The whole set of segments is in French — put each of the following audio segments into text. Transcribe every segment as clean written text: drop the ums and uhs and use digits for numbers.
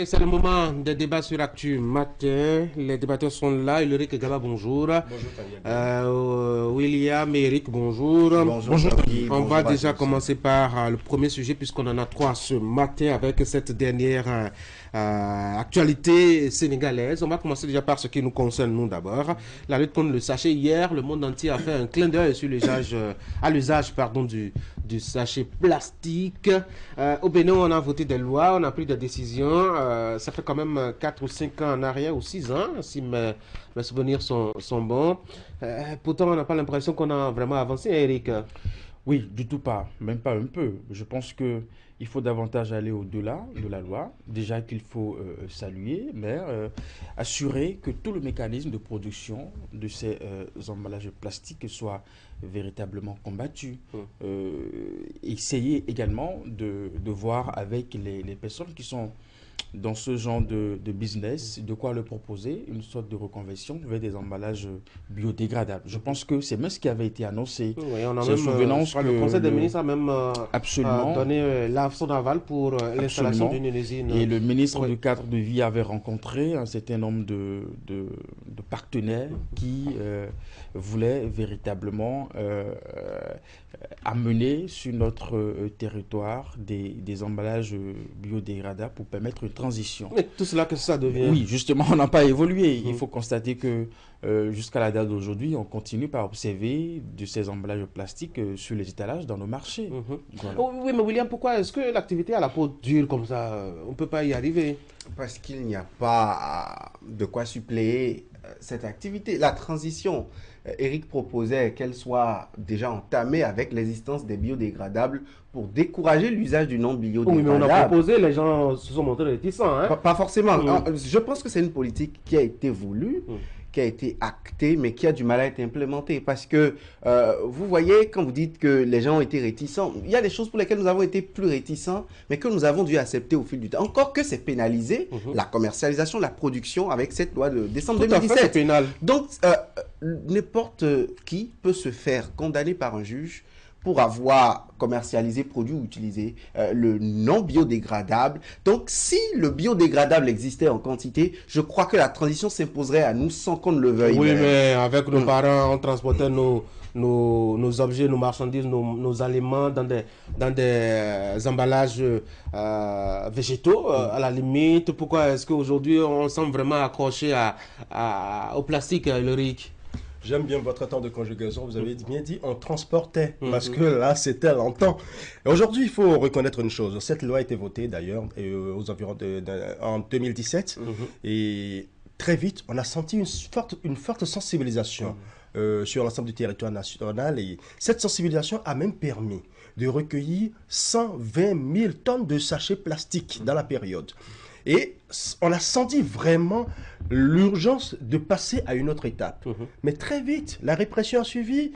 Et c'est le moment des débats sur Actu Matin. Les débatteurs sont là. Ulrich Gaba, bonjour. Bonjour, William et Eric, bonjour. Bonjour. On va déjà commencer par le premier sujet, puisqu'on en a trois ce matin avec cette dernière actualité sénégalaise. On va commencer déjà par ce qui nous concerne, nous d'abord. La lutte contre le sachet. Hier, le monde entier a fait un clin d'œil sur l'usage du sachet plastique. Au Bénin, on a voté des lois, on a pris des décisions. Ça fait quand même 4 ou 5 ans en arrière, ou 6 ans, si mes souvenirs sont bons. Pourtant, on n'a pas l'impression qu'on a vraiment avancé, Eric. Oui, du tout pas, même pas un peu. Je pense qu'il faut davantage aller au-delà de la loi. Déjà qu'il faut saluer, mais assurer que tout le mécanisme de production de ces emballages plastiques soit véritablement combattu. Essayer également de voir avec les personnes qui sont dans ce genre de business, de quoi leur proposer une sorte de reconversion vers des emballages biodégradables. Je pense que c'est même ce qui avait été annoncé. Oui, on a même, le Conseil des ministres a même donné son aval pour l'installation d'une usine. Et le ministre du cadre de vie avait rencontré un certain nombre de partenaires qui voulaient véritablement amener sur notre territoire des emballages biodégradables pour permettre une transition. Mais tout cela, que ça devient? Oui, justement, on n'a pas évolué. Il faut constater que jusqu'à la date d'aujourd'hui, on continue par observer de ces emballages plastiques sur les étalages dans nos marchés. Voilà. Oui, mais William, pourquoi est-ce que l'activité à la peau dure comme ça? On ne peut pas y arriver. Parce qu'il n'y a pas de quoi suppléer cette activité. La transition, Eric proposait qu'elle soit déjà entamée avec l'existence des biodégradables pour décourager l'usage du non biodégradable. Oui, mais on a proposé, les gens se sont montrés réticents. Hein? Pas forcément. Je pense que c'est une politique qui a été voulue, qui a été actée, mais qui a du mal à être implémentée. Parce que, vous voyez, quand vous dites que les gens ont été réticents, il y a des choses pour lesquelles nous avons été plus réticents, mais que nous avons dû accepter au fil du temps. Encore que c'est pénalisé, la commercialisation, la production, avec cette loi de décembre 2017. C'est pénal. Donc, n'importe qui peut se faire condamner par un juge pour avoir commercialisé, produit ou utilisé le non biodégradable. Donc, si le biodégradable existait en quantité, je crois que la transition s'imposerait à nous sans qu'on ne le veuille. Oui, mais avec nos parents, on transportait nos objets, nos marchandises, nos aliments dans des emballages végétaux, à la limite. Pourquoi est-ce qu'aujourd'hui, on semble vraiment accroché au plastique, Ulrich? J'aime bien votre temps de conjugaison, vous avez bien dit on transportait, parce que là c'était longtemps. Aujourd'hui il faut reconnaître une chose, cette loi a été votée d'ailleurs aux environs en 2017 et très vite on a senti une forte sensibilisation sur l'ensemble du territoire national et cette sensibilisation a même permis de recueillir 120 000 tonnes de sachets plastiques dans la période. Et on a senti vraiment l'urgence de passer à une autre étape. Mais très vite, la répression a suivi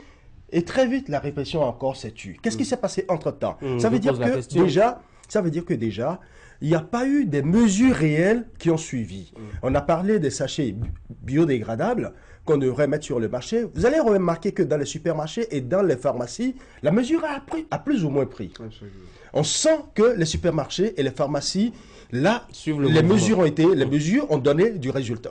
et très vite, la répression encore s'est tue. Qu'est-ce qui s'est passé entre-temps? Ça veut dire que déjà, il n'y a pas eu des mesures réelles qui ont suivi. On a parlé des sachets biodégradables qu'on devrait mettre sur le marché. Vous allez remarquer que dans les supermarchés et dans les pharmacies, la mesure a plus ou moins pris. Absolument. On sent que les supermarchés et les pharmacies, là, les mesures ont donné du résultat.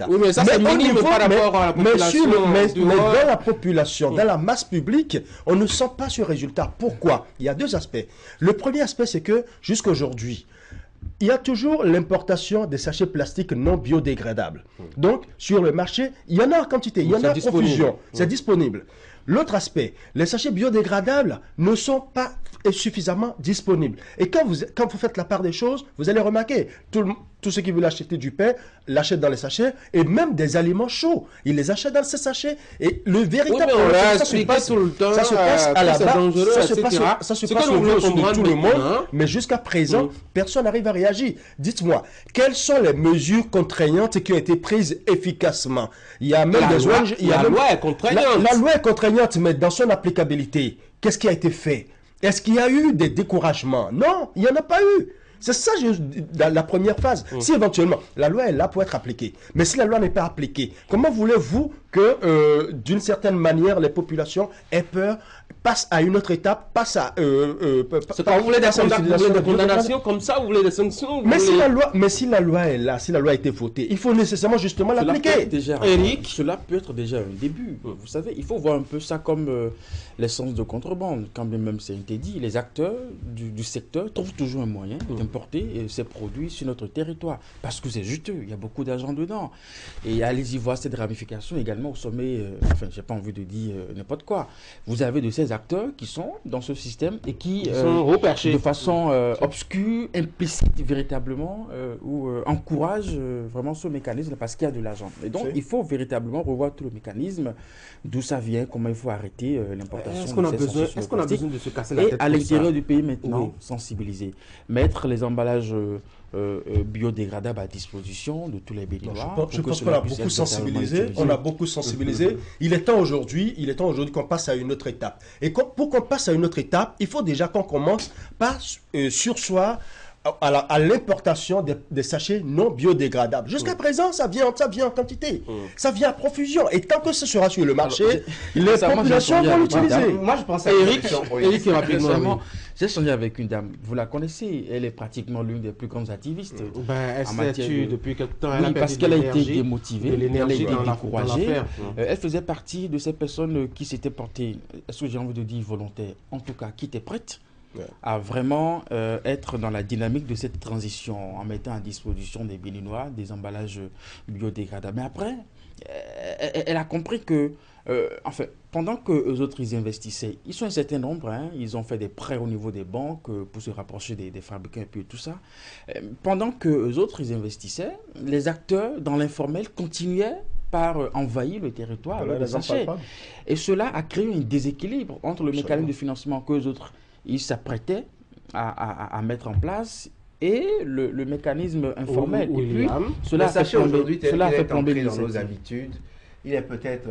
Oui, mais ça, c'est minime par rapport à la population. Mais dans la population, dans la masse publique, on ne sent pas ce résultat. Pourquoi? Il y a deux aspects. Le premier aspect, c'est que jusqu'à aujourd'hui, il y a toujours l'importation des sachets plastiques non biodégradables. Donc, sur le marché, il y en a en quantité, il y en a en profusion. C'est disponible. L'autre aspect, les sachets biodégradables ne sont pas suffisamment disponibles. Et quand vous faites la part des choses, vous allez remarquer, tous ceux qui veulent acheter du pain l'achètent dans les sachets et même des aliments chauds. Ils les achètent dans ces sachets et le véritable ça se passe à la base, ça se passe au niveau de tout le monde, mais jusqu'à présent, personne n'arrive à réagir. Dites-moi, quelles sont les mesures contraignantes qui ont été prises efficacement? Il y a même des ONG. La loi est contraignante. La loi est contraignante, mais dans son applicabilité, qu'est-ce qui a été fait? Est-ce qu'il y a eu des découragements? Non, il n'y en a pas eu. C'est ça la première phase. Si éventuellement, la loi est là pour être appliquée, mais si la loi n'est pas appliquée, comment voulez-vous que, d'une certaine manière, les populations aient peur, passent à une autre étape, passent à... C'est quand vous voulez des condamnations comme ça, vous voulez des sanctions mais si la loi est là, si la loi a été votée, il faut nécessairement justement l'appliquer. Eric, cela peut être déjà un début. Vous savez, il faut voir un peu ça comme l'essence de contrebande. Quand bien même c'est interdit, les acteurs du secteur trouvent toujours un moyen d'importer ces produits sur notre territoire. Parce que c'est juteux, il y a beaucoup d'argent dedans. Et allez-y voir cette ramification également au sommet, enfin, j'ai pas envie de dire n'importe quoi. Vous avez de ces acteurs qui sont dans ce système et qui sont reperchés de façon obscure, implicite véritablement, ou encouragent vraiment ce mécanisme parce qu'il y a de l'argent. Et donc, il faut véritablement revoir tout le mécanisme, d'où ça vient, comment il faut arrêter l'importation. Est-ce qu'on a besoin de se casser la tête à l'extérieur du pays maintenant, sensibiliser, mettre les emballages biodégradables à disposition de tous les Béninois. Je pense qu'on a beaucoup sensibilisé. On a beaucoup sensibilisé. Il est temps aujourd'hui qu'on passe à une autre étape. Et pour qu'on passe à une autre étape, il faut déjà qu'on commence par surseoir à l'importation des sachets non biodégradables. Jusqu'à présent, ça vient en quantité. Ça vient à profusion. Et tant que ce sera sur le marché, les populations vont l'utiliser. Moi, je pense à Eric rapidement. J'ai changé avec une dame, vous la connaissez, elle est pratiquement l'une des plus grandes activistes. Elle s'est tuée depuis quelque temps. Oui, parce qu'elle a été démotivée, elle a été découragée. Elle faisait partie de ces personnes qui s'étaient portées, est-ce que j'ai envie de dire volontaires, en tout cas qui étaient prêtes à vraiment être dans la dynamique de cette transition en mettant à disposition des Béninois des emballages biodégradables. Mais après, elle a compris que, enfin, pendant que eux autres ils investissaient, ils sont un certain nombre, ils ont fait des prêts au niveau des banques pour se rapprocher des fabricants et puis tout ça. Pendant que eux autres ils investissaient, les acteurs dans l'informel continuaient par envahir le territoire avec des sachets. Et cela a créé un déséquilibre entre le mécanisme de financement qu'eux autres ils s'apprêtaient à mettre en place et le mécanisme informel. Et puis, cela a fait plomber dans nos habitudes. Il est peut-être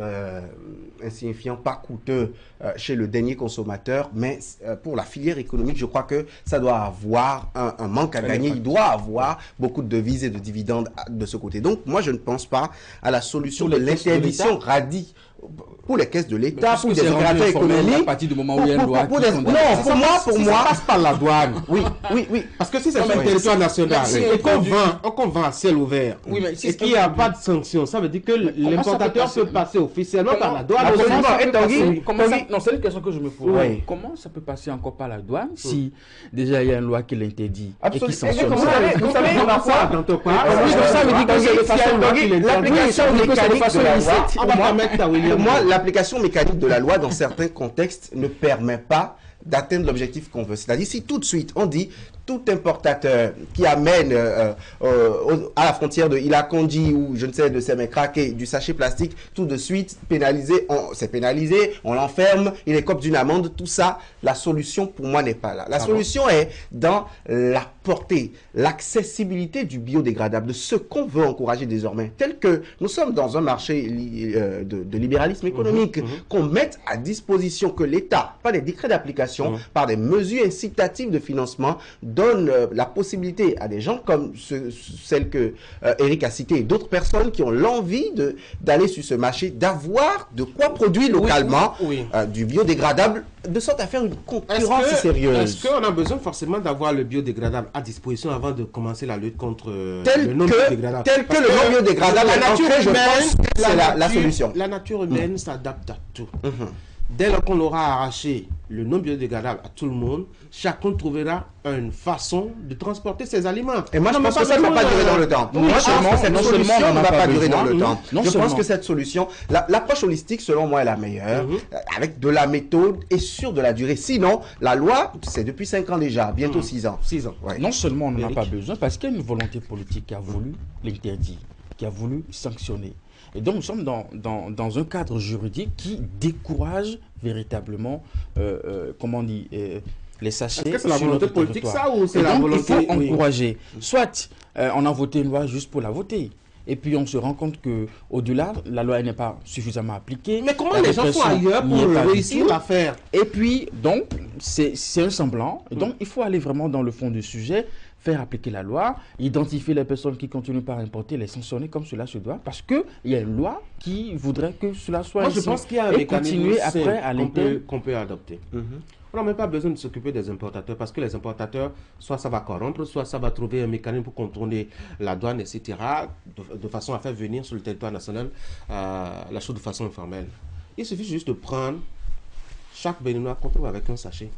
insignifiant, pas coûteux chez le dernier consommateur, mais pour la filière économique, je crois que ça doit avoir un manque à gagner. Il doit avoir beaucoup de devises et de dividendes de ce côté. Donc, moi, je ne pense pas à la solution de l'interdiction radie pour les caisses de l'État, pour des opérateurs économiques. À partir du moment où il y a une loi pour moi, ça passe par la douane. Oui. Parce que si c'est sur le territoire national et qu'on vend à ciel ouvert et qu'il n'y a pas de sanction, ça veut dire que l'importateur peut passer officiellement par la douane. Non, c'est une question que je me pose. Comment ça peut passer encore par la douane si déjà il y a une loi qui l'interdit et qui sanctionne? Vous savez, ça veut dire que c'est de façon l'application mécanique de la loi. Pour moi, l'application mécanique de la loi dans certains contextes ne permet pas d'atteindre l'objectif qu'on veut. C'est-à-dire si tout de suite on dit tout importateur qui amène à la frontière de Ilakondi ou je ne sais de Sémécraqué du sachet plastique, tout de suite pénalisé, c'est pénalisé, on l'enferme, il écope d'une amende, tout ça, la solution pour moi n'est pas là. La solution est dans la portée, l'accessibilité du biodégradable, de ce qu'on veut encourager désormais, tel que nous sommes dans un marché de libéralisme économique, qu'on mette à disposition, que l'État, par des décrets d'application, par des mesures incitatives de financement, donne la possibilité à des gens comme celle que Eric a citée et d'autres personnes qui ont l'envie d'aller sur ce marché, d'avoir de quoi produire localement du biodégradable, de sorte à faire une concurrence sérieuse. Est-ce qu'on a besoin forcément d'avoir le biodégradable à disposition avant de commencer la lutte contre le non-biodégradable? Tel que le non-biodégradable, je pense que c'est la solution. La nature humaine s'adapte à tout. Dès lors qu'on aura arraché le non biodégradable à tout le monde, chacun trouvera une façon de transporter ses aliments. Et moi, je pense que ça ne va pas durer dans le temps. Moi, je pense que cette solution ne va pas durer dans le temps. Je pense que cette solution, l'approche holistique, selon moi, est la meilleure, avec de la méthode et sur de la durée. Sinon, la loi, c'est depuis 5 ans déjà, bientôt 6 ans. 6 ans. Ouais. Non seulement on n'en a pas besoin, parce qu'il y a une volonté politique qui a voulu l'interdire, qui a voulu sanctionner. Et donc, nous sommes dans un cadre juridique qui décourage véritablement, comment on dit, les sachets. Est-ce que c'est la volonté politique, ça, ou c'est la volonté... Il faut encourager. Soit on a voté une loi juste pour la voter. Et puis on se rend compte qu'au-delà, la loi n'est pas suffisamment appliquée. Mais comment les gens font ailleurs pour réussir à faire? Et puis, donc, c'est un semblant. Et donc, il faut aller vraiment dans le fond du sujet, faire appliquer la loi, identifier les personnes qui continuent par importer, les sanctionner comme cela se doit, parce qu'il y a une loi qui voudrait que cela soit Moi, ainsi. je pense qu'il y a un et mécanisme continuer après à l'interne. qu'on peut adopter. On n'a même pas besoin de s'occuper des importateurs parce que les importateurs, soit ça va corrompre, soit ça va trouver un mécanisme pour contourner la douane, etc., de façon à faire venir sur le territoire national la chose de façon informelle. Il suffit juste de prendre chaque Béninois qu'on trouve avec un sachet.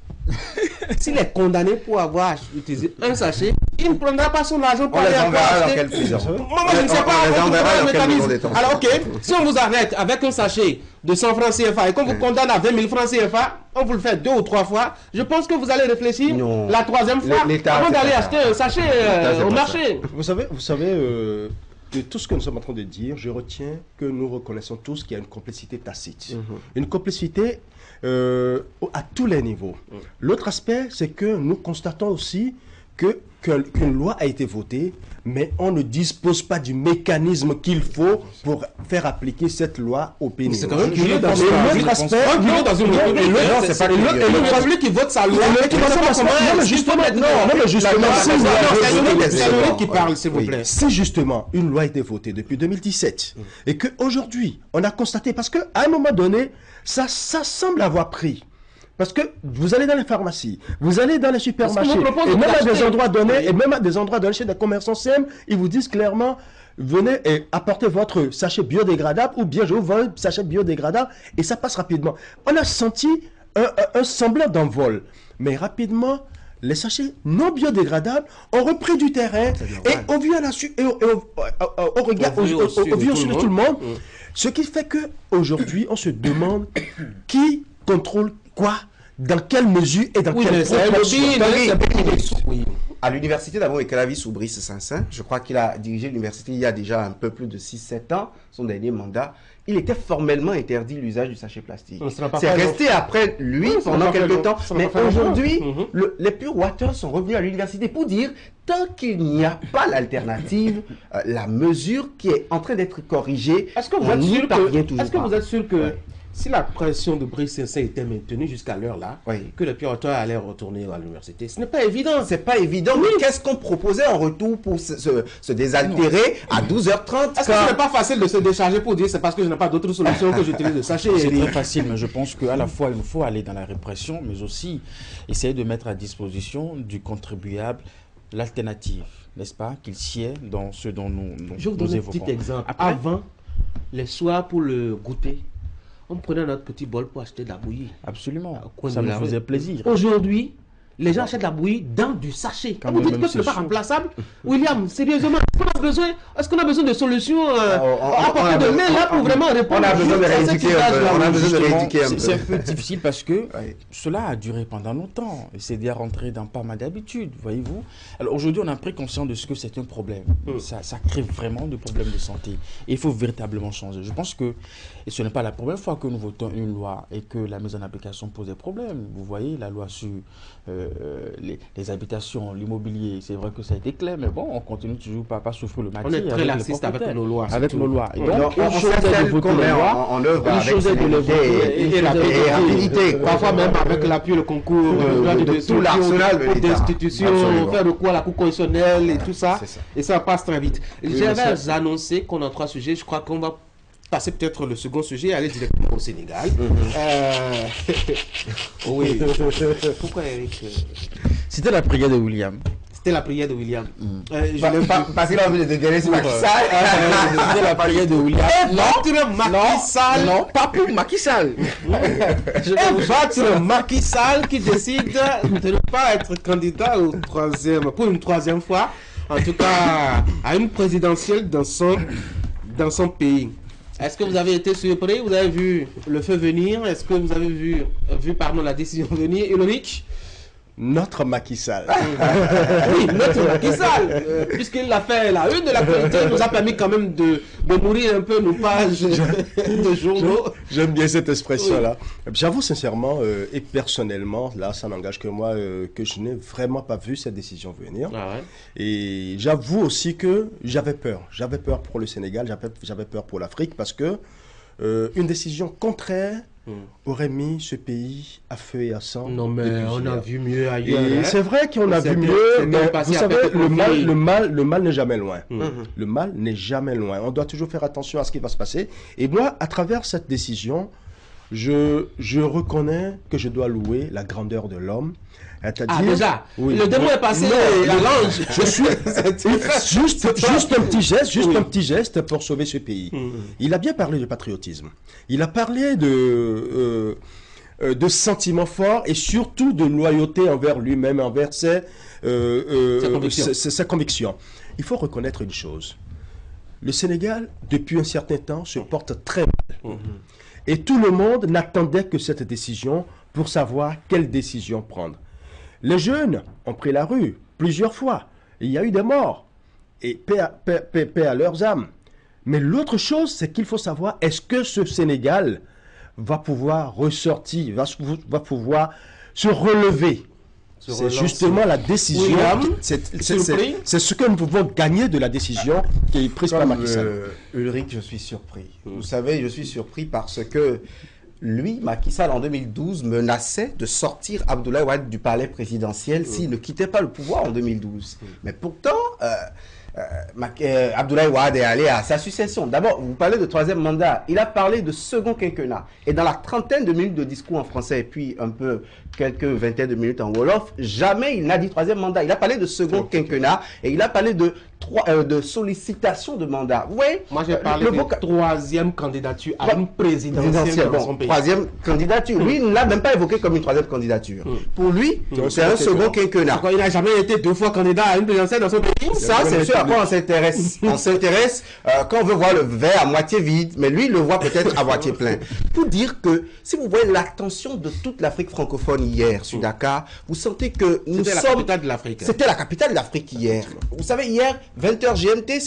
S'il est condamné pour avoir utilisé un sachet, il ne prendra pas son argent pour aller encore acheter. Moi, je ne sais pas. Alors, ok, si on vous arrête avec un sachet de 100 francs CFA et qu'on vous condamne à 20 000 francs CFA, on vous le fait 2 ou 3 fois, je pense que vous allez réfléchir la 3e fois avant d'aller acheter un sachet au marché. Vous savez, de tout ce que nous sommes en train de dire, je retiens que nous reconnaissons tous qu'il y a une complicité tacite. Une complicité à tous les niveaux. L'autre aspect, c'est que nous constatons aussi qu'une loi a été votée, mais on ne dispose pas du mécanisme qu'il faut pour faire appliquer cette loi au pays. C'est quand même curieux dans une république qui vote sa loi. C'est lui qui parle, s'il vous plaît. Si justement une loi a été votée depuis 2017 et qu'aujourd'hui on a constaté, parce qu'à un moment donné, ça semble avoir pris. Parce que vous allez dans les pharmacies, vous allez dans les supermarchés, et même à des endroits donnés, chez des commerçants CM, ils vous disent clairement, venez et apportez votre sachet biodégradable, ou bien je vous vends un sachet biodégradable, et ça passe rapidement. On a senti un semblant d'envol, mais rapidement, les sachets non biodégradables ont repris du terrain, et au vu de tout le monde, ce qui fait qu'aujourd'hui, on se demande qui contrôle quoi, dans quelle mesure et dans quelle proportion. À l'université d'abord, Ekalavi sous Brice Sansin, je crois qu'il a dirigé l'université il y a déjà un peu plus de 6-7 ans, son dernier mandat. Il était formellement interdit l'usage du sachet plastique. C'est resté après lui pendant quelques temps. Mais aujourd'hui, les pure waters sont revenus à l'université pour dire, tant qu'il n'y a pas l'alternative, la mesure qui est en train d'être corrigée, est-ce que vous êtes sûr que si la pression de Brice Sansin était maintenue jusqu'à l'heure là, que le pure water allait retourner à l'université? Ce n'est pas évident. C'est pas évident, mais qu'est-ce qu'on proposait en retour pour se désaltérer à 12h30? Est-ce que ce n'est pas facile de se décharger pour dire c'est parce que je n'ai pas d'autre solution que j'utilise le sachet? C'est très facile, mais je pense qu'à la fois il faut aller dans la répression, mais aussi essayer de mettre à disposition du contribuable l'alternative, n'est-ce pas, qu'il sied dans ce dont nous évoquons. Je vous donne un petit exemple. Avant, les soirs pour le goûter, on prenait notre petit bol pour acheter de la bouillie. Absolument. Ça nous faisait plaisir. Aujourd'hui, les gens achètent de la bouillie dans du sachet. Quand vous dites que ce n'est pas remplaçable, William, sérieusement, est-ce qu'on a besoin de solutions à portée de main là pour vraiment répondre à cette situation? C'est un peu difficile parce que cela a duré pendant longtemps et c'est déjà rentré dans pas mal d'habitudes, voyez-vous. Alors aujourd'hui, on a pris conscience de ce que c'est un problème. Ça crée vraiment des problèmes de santé. Et il faut véritablement changer. Je pense que, et ce n'est pas la première fois que nous votons une loi et que la mise en application pose des problèmes. Vous voyez, la loi sur les habitations, l'immobilier, c'est vrai que ça a été clair, mais bon, on continue toujours pas souffrir le matin. On est très laxiste avec nos lois. Avec nos lois. Et donc, on s'appelle qu'on met en œuvre avec et rapidité. Parfois même avec l'appui, le concours de tout l'arsenal d'institutions, faire recours à la Cour constitutionnelle et tout ça. Et ça passe très vite. J'avais annoncé qu'on a 3 sujets. Je crois qu'on va passer peut-être le second sujet et aller directement au Sénégal. Oui. Pourquoi Eric? C'était la prière de William. C'était la prière de William. Parce qu'il a envie de dégainer sur Macky Sall. C'était la prière de William. Non, pas pour Macky Sall. Battre Macky Sall qui décide de ne pas être candidat pour une 3e fois, en tout cas à une présidentielle dans son pays. Est-ce que vous avez été surpris? Vous avez vu le feu venir? Est-ce que vous avez vu la décision venir? Ironique? Notre Macky Sall. Oui, notre Macky Sall. Puisqu'il l'a fait la une de l'actualité, nous a permis quand même de nourrir un peu nos pages de journaux. J'aime bien cette expression-là. Oui. J'avoue sincèrement et personnellement, là, ça n'engage que moi, que je n'ai vraiment pas vu cette décision venir. Ah ouais. Et j'avoue aussi que j'avais peur. J'avais peur pour le Sénégal, j'avais peur pour l'Afrique parce que une décision contraire aurait mis ce pays à feu et à sang. Non, mais on a vu mieux ailleurs. Et c'est vrai qu'on a vu mieux, mais vous savez, le mal n'est jamais loin. Le mal n'est jamais loin. On doit toujours faire attention à ce qui va se passer. Et moi, à travers cette décision, je reconnais que je dois louer la grandeur de l'homme. Déjà, le démon est passé, je suis juste un petit geste pour sauver ce pays. Il a bien parlé de patriotisme. Il a parlé de sentiments forts et surtout de loyauté envers lui-même, envers ses convictions. Il faut reconnaître une chose. Le Sénégal, depuis un certain temps, se porte très mal. Et tout le monde n'attendait que cette décision pour savoir quelle décision prendre. Les jeunes ont pris la rue plusieurs fois. Il y a eu des morts. Et paix à leurs âmes. Mais l'autre chose, c'est qu'il faut savoir, est-ce que ce Sénégal va pouvoir ressortir, va pouvoir se relever? C'est justement la décision. C'est ce que nous pouvons gagner de la décision qui est prise par Macky Sall. Ulrich, je suis surpris. Vous savez, je suis surpris parce que lui, Macky Sall, en 2012, menaçait de sortir Abdoulaye Wade du palais présidentiel s'il ne quittait pas le pouvoir en 2012. Mais pourtant, Abdoulaye Wade est allé à sa succession. D'abord, vous parlez de troisième mandat. Il a parlé de second quinquennat. Et dans la trentaine de minutes de discours en français et puis un peu quelques vingtaines de minutes en Wolof, jamais il n'a dit troisième mandat. Il a parlé de second quinquennat et il a parlé de sollicitation de mandat. Oui. Moi, j'ai parlé de troisième candidature à une présidentielle dans son pays. Troisième candidature. Lui, il ne l'a même pas évoqué comme une troisième candidature. Pour lui, c'est un second quinquennat. Il n'a jamais été 2 fois candidat à une présidentielle dans son pays. Ça, c'est sûr à quoi on s'intéresse. On s'intéresse quand on veut voir le verre à moitié vide, mais lui, il le voit peut-être à moitié plein. Pour dire que, si vous voyez l'attention de toute l'Afrique francophone hier sur Dakar, vous sentez que nous sommes... C'était la capitale de l'Afrique. C'était la capitale de l'Afrique hier. Vous savez, hier, 20h GMT,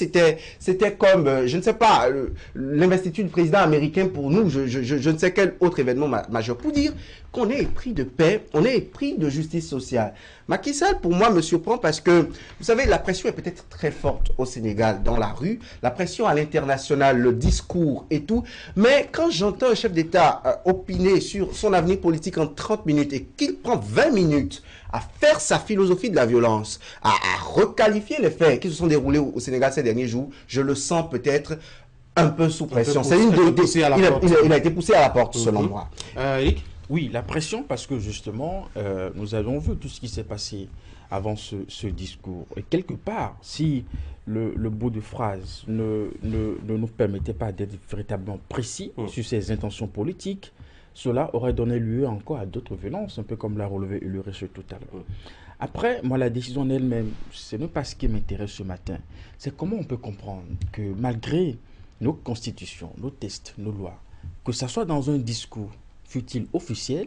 c'était comme, je ne sais pas, l'investiture du président américain pour nous, je ne sais quel autre événement majeur. Pour dire qu'on est épris de paix, on est épris de justice sociale. Macky Sall, pour moi, me surprend parce que, vous savez, la pression est peut-être très forte au Sénégal, dans la rue, la pression à l'international, le discours et tout. Mais quand j'entends un chef d'État opiner sur son avenir politique en 30 minutes et qu'il prend 20 minutes à faire sa philosophie de la violence, à requalifier les faits qui se sont déroulés au Sénégal ces derniers jours, je le sens peut-être un peu sous pression. Il a été poussé à la porte, selon moi. Eric? Oui, la pression, parce que justement, nous avons vu tout ce qui s'est passé avant ce discours. Et quelque part, si le bout de phrase ne nous permettait pas d'être véritablement précis sur ses intentions politiques, cela aurait donné lieu encore à d'autres violences, un peu comme l'a relevé Ulrich tout à l'heure. Après, moi, la décision en elle-même, ce n'est pas ce qui m'intéresse ce matin. C'est comment on peut comprendre que malgré nos constitutions, nos textes, nos lois, que ça soit dans un discours, fut-il officiel,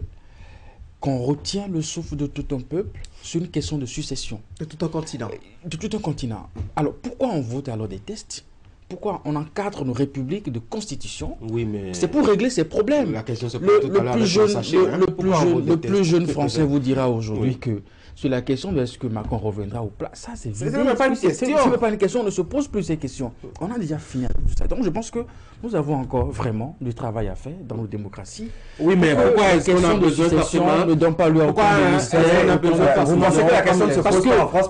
qu'on retient le souffle de tout un peuple sur une question de succession. De tout un continent. De tout un continent. Alors, pourquoi on vote alors des textes? Pourquoi on encadre nos républiques de constitution? Oui, mais... C'est pour régler ces problèmes. La question se pose tout à l'heure. Le plus jeune Français vous dira aujourd'hui que sur la question de est-ce que Macron reviendra au plat, ça c'est vidé. Ce n'est pas une question. Ce n'est pas une question, on ne se pose plus ces questions. On a déjà fini avec tout ça. Donc je pense que nous avons encore vraiment du travail à faire dans nos démocraties. Oui, mais pourquoi est-ce qu'on a besoin forcément ne donne pas lieu à aucun ministère? Vous pensez que la question ne se pose pas en France?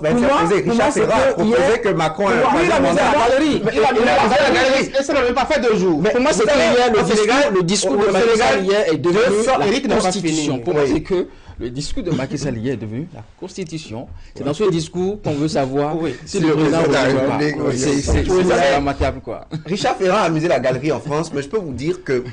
Richard Ferrand a proposé que Macron... Oui, il a mis la galerie. Il a mis la galerie. Et ça n'avait pas fait 2 jours. Pour moi, c'est que hier, le discours de Macky Sall hier est devenu la Constitution. Pour moi, c'est que le discours de Macky Sall hier est devenu la Constitution. C'est dans ce discours qu'on veut savoir si le président ou pas. C'est lamentable, quoi. Richard Ferrand a amusé la galerie en France, mais je peux vous dire que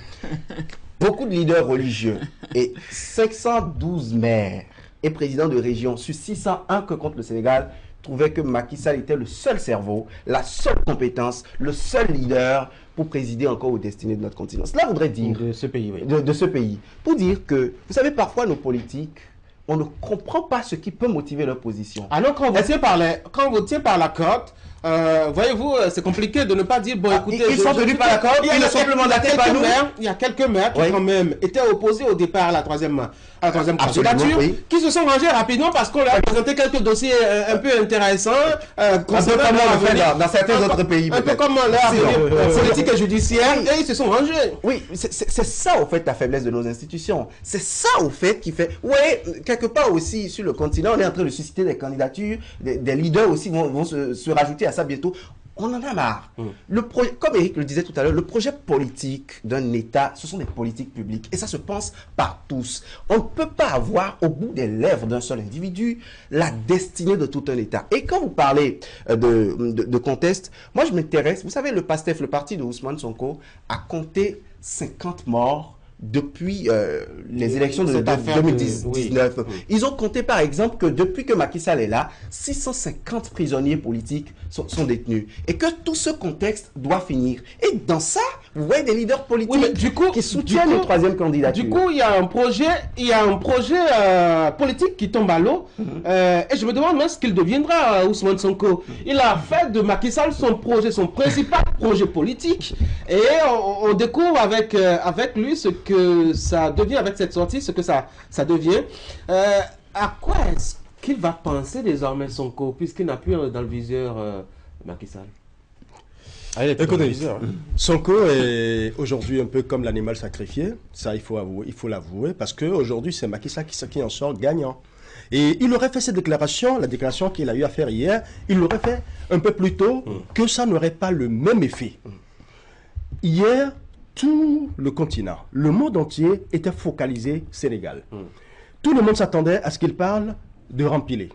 beaucoup de leaders religieux et 512 maires et présidents de région sur 601 que compte le Sénégal trouvaient que Macky Sall était le seul cerveau, la seule compétence, le seul leader pour présider encore aux destinées de notre continent. Cela voudrait dire... De ce pays, oui. De ce pays. Pour dire que, vous savez, parfois nos politiques, on ne comprend pas ce qui peut motiver leur position. Alors quand on vous tient par la corde, voyez-vous, c'est compliqué de ne pas dire, bon, écoutez... Ils sont tenus par l'accord, ils ne sont plus mandatés par nous. Il y a quelques maires qui, quand même, étaient opposés au départ à la troisième candidature, qui se sont rangés rapidement parce qu'on leur a présenté quelques dossiers un peu intéressants. Un peu comme on le fait dans certains autres pays. Un peu comme leur politique et judiciaire, et ils se sont rangés. Oui, c'est ça, au fait, la faiblesse de nos institutions. C'est ça, au fait, qui fait... Oui, quelque part aussi, sur le continent, on est en train de susciter des candidatures, des leaders aussi vont se rajouter à ça bientôt. On en a marre. Comme Eric le disait tout à l'heure, le projet politique d'un État, ce sont des politiques publiques. Et ça se pense par tous. On ne peut pas avoir au bout des lèvres d'un seul individu la destinée de tout un État. Et quand vous parlez de conteste, moi je m'intéresse, vous savez, le PASTEF, le parti de Ousmane Sonko, a compté 50 morts depuis les élections de 2019. Ils ont compté par exemple que depuis que Macky Sall est là, 650 prisonniers politiques sont détenus. Et que tout ce contexte doit finir. Et dans ça, vous voyez des leaders politiques qui soutiennent une troisième candidature. Du coup, il y a un projet politique qui tombe à l'eau. Et je me demande même ce qu'il deviendra, Ousmane Sonko. Il a fait de Macky Sall son principal projet politique. Et on découvre avec lui ce que ça devient avec cette sortie, ce que ça devient. À quoi est-ce qu'il va penser désormais Sonko, puisqu'il n'a plus dans le viseur Macky Sall? Écoutez, Sonko est aujourd'hui un peu comme l'animal sacrifié. Ça, il faut l'avouer, parce qu'aujourd'hui, c'est Macky Sall qui en sort gagnant. Et il aurait fait cette déclaration, la déclaration qu'il a eu à faire hier, il l'aurait fait un peu plus tôt, que ça n'aurait pas le même effet. Hier, tout le continent, le monde entier était focalisé Sénégal. Tout le monde s'attendait à ce qu'il parle de remplir.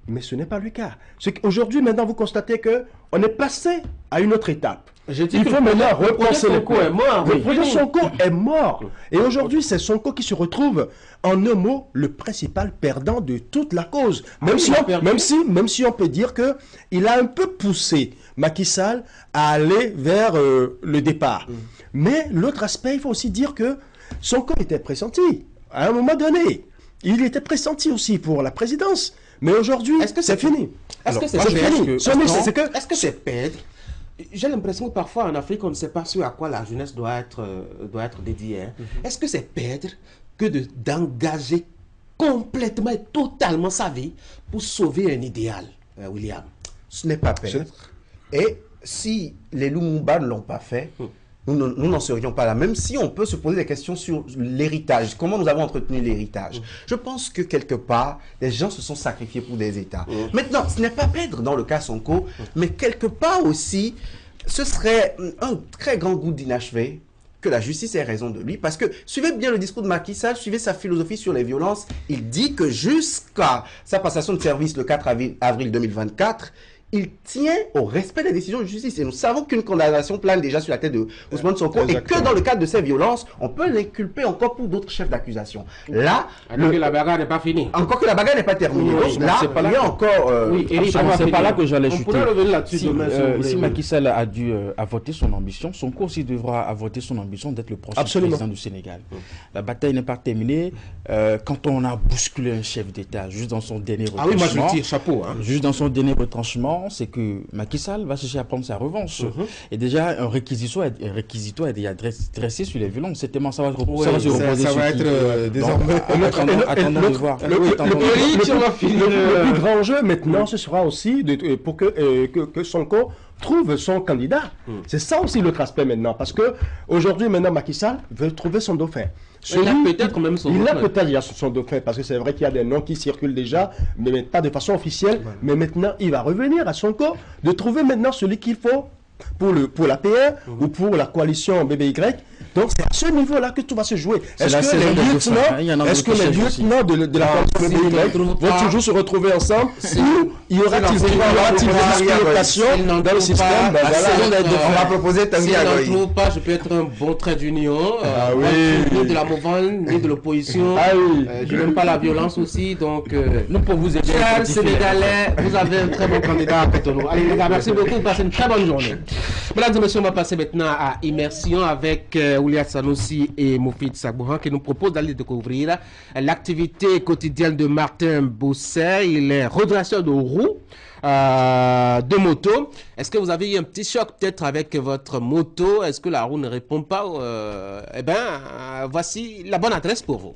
Mais ce n'est pas le cas. Aujourd'hui, maintenant, vous constatez qu'on est passé à une autre étape. Il faut maintenant repenser le coup. Le projet Sonko est mort. Et aujourd'hui, c'est Sonko qui se retrouve, en un mot, le principal perdant de toute la cause. Même si on peut dire qu'il a un peu poussé Macky Sall à aller vers le départ. Mais l'autre aspect, il faut aussi dire que Sonko était pressenti. À un moment donné, il était pressenti aussi pour la présidence. Mais aujourd'hui, c'est fini. Est-ce que c'est perdre? J'ai l'impression que parfois en Afrique, on ne sait pas ce à quoi la jeunesse doit être dédiée. Est-ce que c'est perdre que d'engager complètement et totalement sa vie pour sauver un idéal, William? Ce n'est pas perdre. Et si les Lumumba ne l'ont pas fait, nous n'en serions pas là. Même si on peut se poser des questions sur l'héritage, comment nous avons entretenu l'héritage. Je pense que quelque part, les gens se sont sacrifiés pour des États. Maintenant, ce n'est pas perdre dans le cas Sonko, mais quelque part aussi, ce serait un très grand goût d'inachevé que la justice ait raison de lui. Parce que, suivez bien le discours de Macky Sall, suivez sa philosophie sur les violences. Il dit que jusqu'à sa passation de service le 4 avril 2024, il tient au respect des décisions de justice. Et nous savons qu'une condamnation plane déjà sur la tête de Ousmane Sonko et que dans le cadre de ces violences, on peut l'inculper encore pour d'autres chefs d'accusation. Là, la bagarre n'est pas finie. Encore que la bagarre n'est pas terminée. Donc là, il y a encore... c'est pas là que j'allais chuter. On pourrait revenir là-dessus demain. Si Macky Sall a dû avorter son ambition, Sonko aussi devra avorter son ambition d'être le prochain président du Sénégal. La bataille n'est pas terminée. Quand on a bousculé un chef d'État juste dans son dernier retranchement... Ah oui, moi je tire chapeau. Juste dans son dernier retranchement, c'est que Macky Sall va chercher à prendre sa revanche. Et déjà, un réquisitoire est déjà dressé sur les violences. C'est tellement ça va se reposer sur être désormais... Attendons de voir. Le plus grand jeu maintenant, ce sera aussi pour que Sonko trouve son candidat. C'est ça aussi l'autre aspect maintenant. Parce que aujourd'hui, maintenant, Macky Sall veut trouver son dauphin. Il a peut-être même son dauphin. Il a peut-être son dauphin, parce que c'est vrai qu'il y a des noms qui circulent déjà, mais pas de façon officielle. Mais maintenant, il va revenir à Sonko de trouver maintenant celui qu'il faut pour la PR ou pour la coalition BBY. Donc c'est à ce niveau-là que tout va se jouer. Est-ce que les lieutenants de la coalition BBY vont toujours se retrouver ensemble ou y aura-t-il des dislocations dans le système? On va proposer Tanguy Agoy. Si je n'en trouve pas, je peux être un bon trait d'union. Ni de la mouvance, ni de l'opposition. Je n'aime pas la violence aussi. Donc, nous pour vous aider. Chers Sénégalais, vous avez un très bon candidat à Cotonou. Allez les gars, merci beaucoup. Passez une très bonne journée. Mesdames et messieurs, on va passer maintenant à Immersion avec Ouliat Sanoussi et Moufid Sabouhan qui nous proposent d'aller découvrir l'activité quotidienne de Martin Bousset. Il est redresseur de roues roues de moto. Est-ce que vous avez eu un petit choc peut-être avec votre moto? Est-ce que la roue ne répond pas? Eh bien, voici la bonne adresse pour vous.